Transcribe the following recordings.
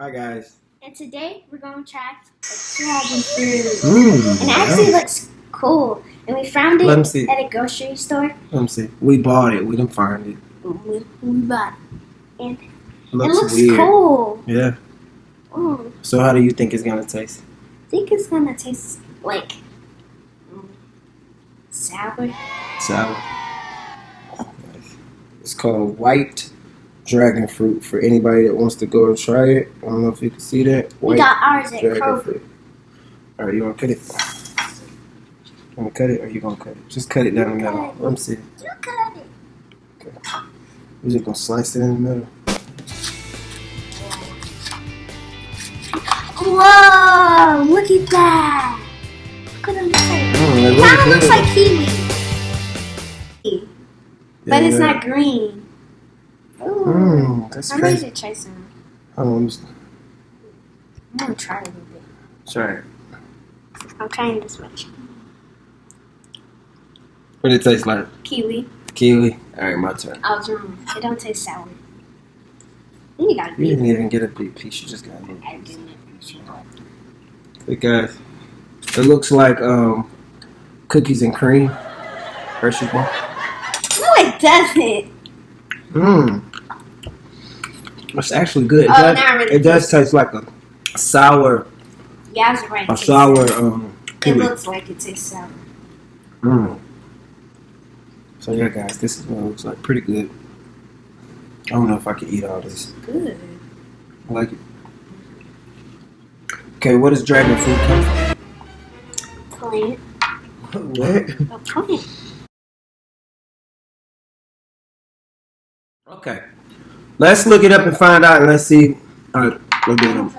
Hi guys. And today we're going to try a dragon fruit. And it actually looks cool. And we found it at a grocery store. Let me see. We bought it. We didn't find it. We bought it. And it looks weird. Cool. Yeah. Mm. So how do you think it's gonna taste? I think it's gonna taste like sour. Sour. It's called white dragon fruit. For anybody that wants to go and try it, I don't know if you can see that. We got ours at Kroger. All right, you wanna cut it? You wanna cut it, or you gonna cut it? Just cut it down the middle. Let me see. You cut it. Okay. We're just gonna slice it in the middle. Whoa! Look at that. Look what it looks like. It kind of looks like kiwi. But it's not green. Ooh. That's I'm crazy. ready to try some. I'm gonna try a little bit. Try it. I'm trying this much. What did it taste like? Kiwi. Kiwi. All right, my turn. I was wrong. It don't taste sour. Then you got a You didn't even get a big piece. You just got a little. I didn't appreciate it. Hey guys, it looks like cookies and cream. Hershey bar. No, it doesn't. It's actually good. It does taste like a sour. Yeah, I was right. A sour kiwi. It looks like it tastes sour. So yeah, guys, this is what it looks like. Pretty good. I don't know if I can eat all this. Good. I like it. Okay, what does dragon fruit come from? Plant. What? A plant. Okay. Let's look it up and find out, and let's see. All right, let's do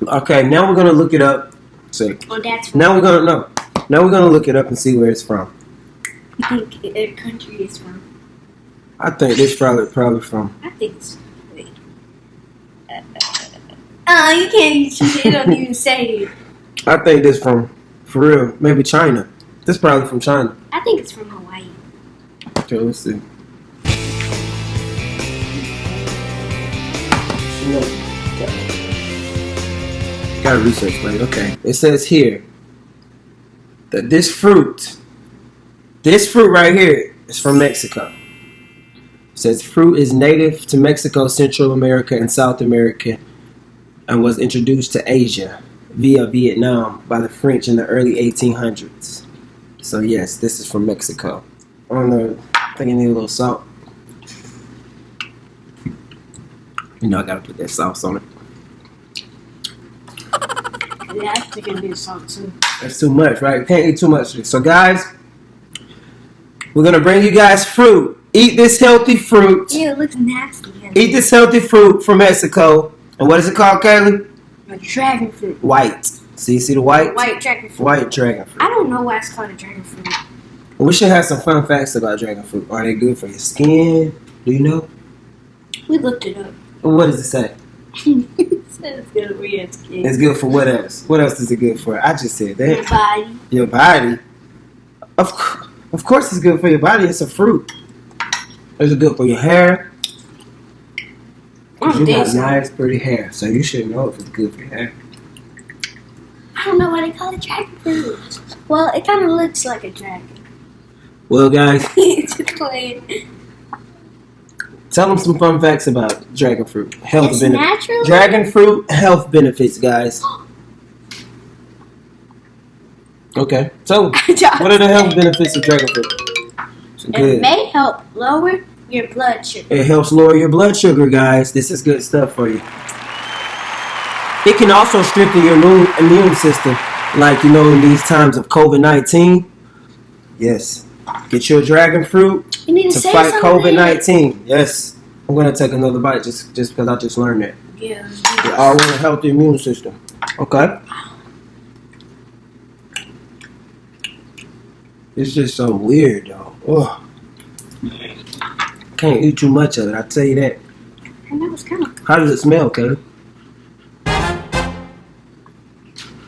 it. Okay, now we're gonna look it up. See. Oh, that's. Now we're gonna look it up and see where it's from. You think the country is from? I think this probably from. I think it's. Wait. You can't use it. It don't even say it. I think this for real, maybe China. This probably from China. I think it's from Hawaii. Okay, let's see. Got a research plate. Okay, it says here that this fruit right here is from Mexico. It says fruit is native to Mexico, Central America, and South America, and was introduced to Asia via Vietnam by the French in the early 1800s. So yes, this is from Mexico. I don't know. I think I need a little salt. You know I gotta put that sauce on it. Yeah, I think it needs salt too. That's too much, right? You can't eat too much. So guys, we're gonna bring you guys fruit. Eat this healthy fruit. Ew, it looks nasty. Eat this healthy fruit from Mexico. And what is it called, Kaylee? A dragon fruit. White. See the white? White dragon fruit. White dragon fruit. I don't know why it's called a dragon fruit. We should have some fun facts about dragon fruit. Are they good for your skin? Do you know? We looked it up. What does it say? It says it's good for your skin. It's good for what else? What else is it good for? I just said that. Your body. Your body? Of course it's good for your body. It's a fruit. Is it good for your hair? You got nice, pretty hair, so you should know if it's good for your hair. I don't know why they call it dragon fruit. Well, it kind of looks like a dragon. Well, guys, Just playing. Tell them some fun facts about dragon fruit. Health It's benefits. natural. Dragon fruit health benefits, guys. Okay, tell them. What are the health benefits of dragon fruit? It's good. It may help lower your blood sugar. It helps lower your blood sugar, guys. This is good stuff for you. It can also strengthen your immune system, like, you know, in these times of COVID-19. Yes. Get your dragon fruit You need to fight COVID-19. Yes. I'm going to take another bite just because I just learned that. Yeah. They all want to help the immune system. Okay. It's just so weird, though. Ugh. Can't eat too much of it, I'll tell you that. And that was kind of. How does it smell, Kelly?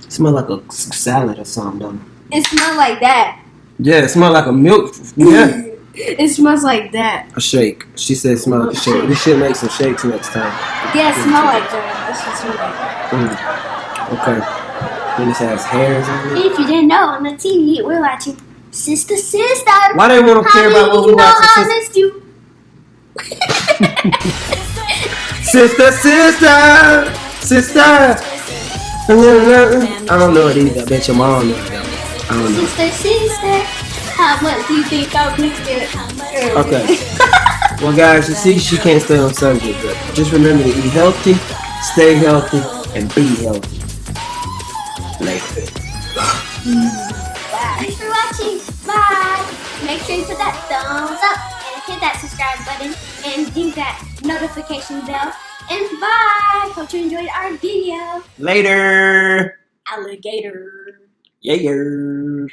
It smells like a salad or something, don't it? It smells like that. Yeah, it smells like a milk. Yeah. It smells like that. A shake. She said it smells like a shake. We should make some shakes next time. Yeah, it smells like that. It should smell like that. Okay. Then this has hairs on it. If you didn't know, on the TV, we're watching Sister. Why they want to care about what we watching? I missed you. Sister. I don't know it either. I bet your mom knows that. I don't know. Sister, how much do you think I mixed it? Okay. Well, guys, you see, she can't stay on subject, but just remember to eat healthy, stay healthy, and be healthy. Later. Thanks for watching. Bye. Make sure you put that thumbs up and hit that subscribe button and ding that notification bell. And bye. Hope you enjoyed our video. Later. Alligator. Yeah.